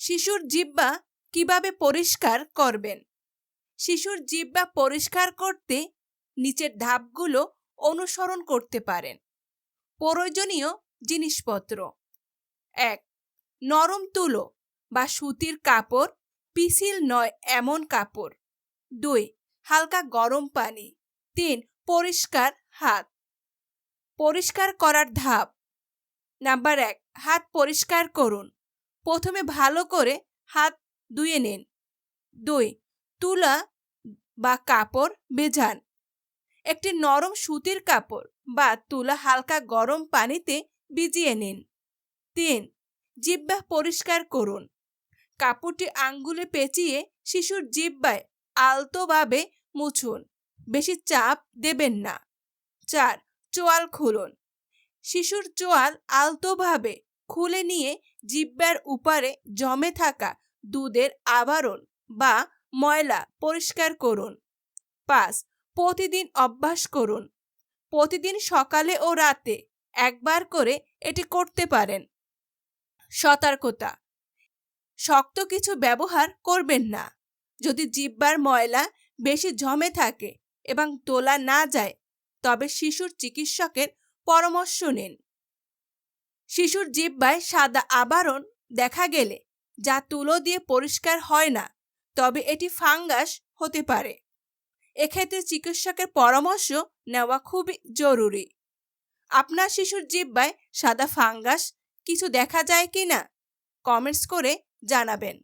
শিশুর জিহ্বা কিভাবে পরিষ্কার করবেন? শিশুর জিহ্বা পরিষ্কার করতে নিচের ধাপগুলো অনুসরণ করতে পারেন। প্রয়োজনীয় জিনিসপত্র: ১. নরম তুলো বা সুতির কাপড়, পিসিল নয় এমন কাপড়। ২. হালকা গরম পানি। ৩. পরিষ্কার হাত। পরিষ্কার করার ধাপ: নাম্বার ১. হাত পরিষ্কার করুন। প্রথমে ভালো করে হাত ধুয়ে নিন। ২. তুলা বা কাপড় ভেজান। একটি নরম সুতির কাপড় বা তুলা হালকা গরম পানিতে ভিজিয়ে নিন। ৩. জিহ্বা পরিষ্কার করুন। কাপড়টি আঙ্গুলে পেঁচিয়ে শিশুর জিহ্বায় আলতোভাবে মুছুন, বেশি চাপ দেবেন না। ৪. চোয়াল খুলুন। শিশুর চোয়াল আলতোভাবে খুলে নিয়ে জিহ্বার উপরে জমে থাকা দুধের আবরণ বা ময়লা পরিষ্কার করুন। ৫. প্রতিদিন অভ্যাস করুন। প্রতিদিন সকালে ও রাতে একবার করে এটি করতে পারেন। সতর্কতা: শক্ত কিছু ব্যবহার করবেন না। যদি জিহ্বার ময়লা বেশি জমে থাকে এবং তোলা না যায়, তবে শিশুর চিকিৎসকের পরামর্শ নিন। শিশুর জিহ্বায় সাদা আবরণ দেখা গেলে, যা তুলো দিয়ে পরিষ্কার হয় না, তবে এটি ফাঙ্গাস হতে পারে। এক্ষেত্রে চিকিৎসকের পরামর্শ নেওয়া খুবই জরুরি। আপনার শিশুর জিহ্বায় সাদা ফাঙ্গাস কিছু দেখা যায় কিনা কমেন্টস করে জানাবেন।